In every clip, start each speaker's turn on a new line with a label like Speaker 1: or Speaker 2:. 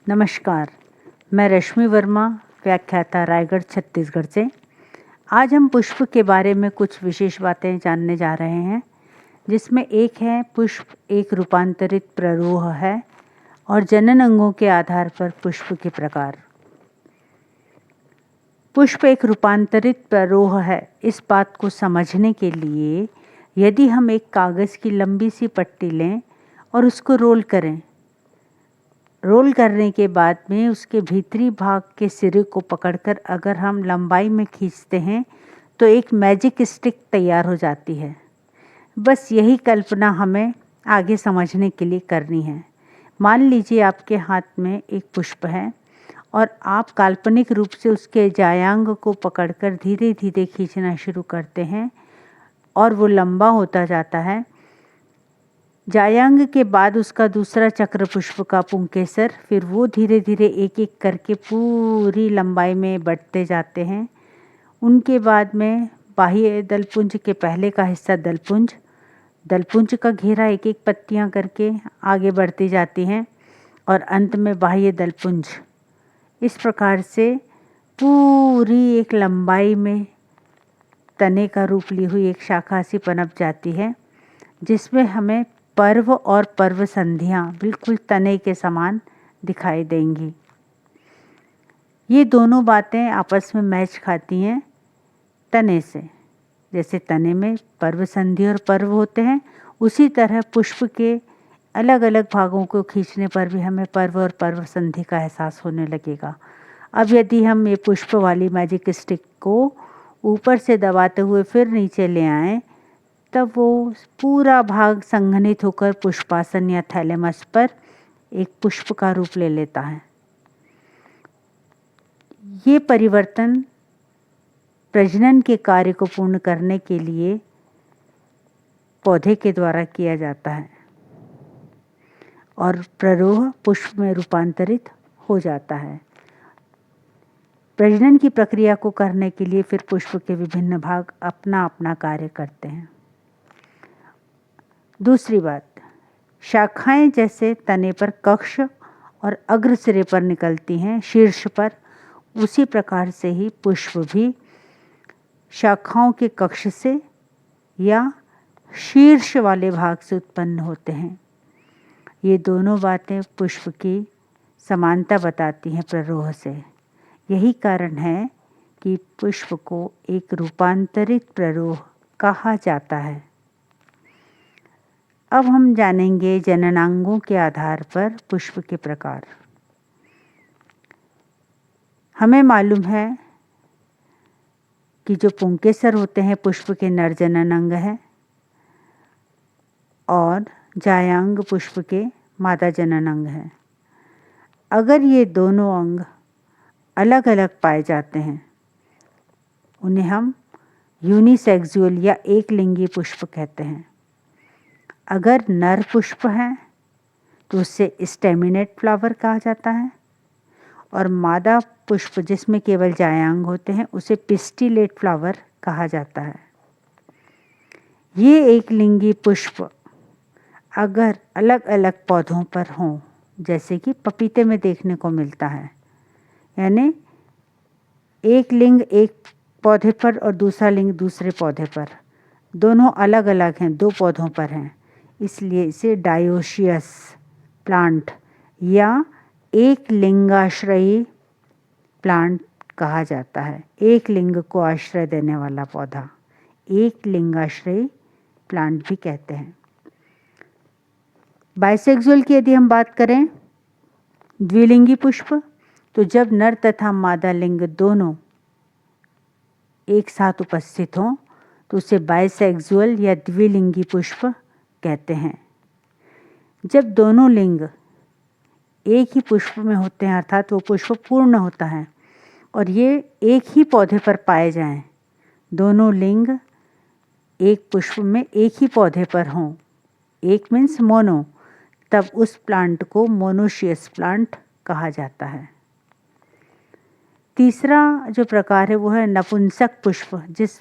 Speaker 1: नमस्कार, मैं रश्मि वर्मा, व्याख्याता रायगढ़ छत्तीसगढ़ से। आज हम पुष्प के बारे में कुछ विशेष बातें जानने जा रहे हैं, जिसमें एक है पुष्प एक रूपांतरित प्ररोह है और जनन अंगों के आधार पर पुष्प के प्रकार। पुष्प एक रूपांतरित प्ररोह है। इस बात को समझने के लिए यदि हम एक कागज़ की लंबी सी पट्टी लें और उसको रोल करें, रोल करने के बाद में उसके भीतरी भाग के सिरे को पकड़कर अगर हम लंबाई में खींचते हैं तो एक मैजिक स्टिक तैयार हो जाती है। बस यही कल्पना हमें आगे समझने के लिए करनी है। मान लीजिए आपके हाथ में एक पुष्प है और आप काल्पनिक रूप से उसके जायांग को पकड़कर धीरे धीरे खींचना शुरू करते हैं और वो लंबा होता जाता है। जायांग के बाद उसका दूसरा चक्र पुष्प का पुंकेसर, फिर वो धीरे धीरे एक एक करके पूरी लंबाई में बढ़ते जाते हैं। उनके बाद में बाह्य दलपुंज के पहले का हिस्सा दलपुंज, दलपुंज का घेरा एक एक पत्तियां करके आगे बढ़ती जाती हैं और अंत में बाह्य दलपुंज। इस प्रकार से पूरी एक लंबाई में तने का रूप ली हुई एक शाखा सी पनप जाती है, जिसमें हमें पर्व और पर्व संधियाँ बिल्कुल तने के समान दिखाई देंगी। ये दोनों बातें आपस में मैच खाती हैं तने से। जैसे तने में पर्व संधि और पर्व होते हैं, उसी तरह पुष्प के अलग अलग भागों को खींचने पर भी हमें पर्व और पर्व संधि का एहसास होने लगेगा। अब यदि हम ये पुष्प वाली मैजिक स्टिक को ऊपर से दबाते हुए फिर नीचे ले आएं, तब वो पूरा भाग संघनित होकर पुष्पासन या थैलेमस पर एक पुष्प का रूप ले लेता है। ये परिवर्तन प्रजनन के कार्य को पूर्ण करने के लिए पौधे के द्वारा किया जाता है और प्ररोह पुष्प में रूपांतरित हो जाता है। प्रजनन की प्रक्रिया को करने के लिए फिर पुष्प के विभिन्न भाग अपना अपना कार्य करते हैं। दूसरी बात, शाखाएं जैसे तने पर कक्ष और अग्र सिरे पर निकलती हैं शीर्ष पर, उसी प्रकार से ही पुष्प भी शाखाओं के कक्ष से या शीर्ष वाले भाग से उत्पन्न होते हैं। ये दोनों बातें पुष्प की समानता बताती हैं प्ररोह से। यही कारण है कि पुष्प को एक रूपांतरित प्ररोह कहा जाता है। अब हम जानेंगे जननांगों के आधार पर पुष्प के प्रकार। हमें मालूम है कि जो पुंकेसर होते हैं पुष्प के नर जननांग है और जायांग पुष्प के मादा जननांग है। अगर ये दोनों अंग अलग अलग पाए जाते हैं, उन्हें हम यूनिसेक्सुअल या एक लिंगी पुष्प कहते हैं। अगर नर पुष्प है तो उसे स्टेमिनेट फ्लावर कहा जाता है और मादा पुष्प जिसमें केवल जायांग होते हैं उसे पिस्टिलेट फ्लावर कहा जाता है। ये एक लिंगी पुष्प अगर अलग अलग पौधों पर हों, जैसे कि पपीते में देखने को मिलता है, यानी एक लिंग एक पौधे पर और दूसरा लिंग दूसरे पौधे पर, दोनों अलग अलग हैं, दो पौधों पर हैं, इसलिए इसे डायोशियस प्लांट या एक लिंगाश्रयी प्लांट कहा जाता है। एक लिंग को आश्रय देने वाला पौधा एक लिंगाश्रयी प्लांट भी कहते हैं। बाइसेक्सुअल की यदि हम बात करें, द्विलिंगी पुष्प, तो जब नर तथा मादा लिंग दोनों एक साथ उपस्थित हों तो उसे बाइसेक्सुअल या द्विलिंगी पुष्प कहते हैं। जब दोनों लिंग एक ही पुष्प में होते हैं, अर्थात वो पुष्प पूर्ण होता है और ये एक ही पौधे पर पाए जाएं, दोनों लिंग एक पुष्प में एक ही पौधे पर हों, एक मीन्स मोनो, तब उस प्लांट को मोनोशियस प्लांट कहा जाता है। तीसरा जो प्रकार है वो है नपुंसक पुष्प। जिस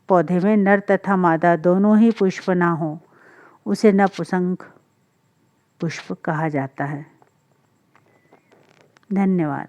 Speaker 1: पौधे में नर तथा मादा दोनों ही पुष्प ना हो, उसे नपुंसक पुष्प कहा जाता है। धन्यवाद।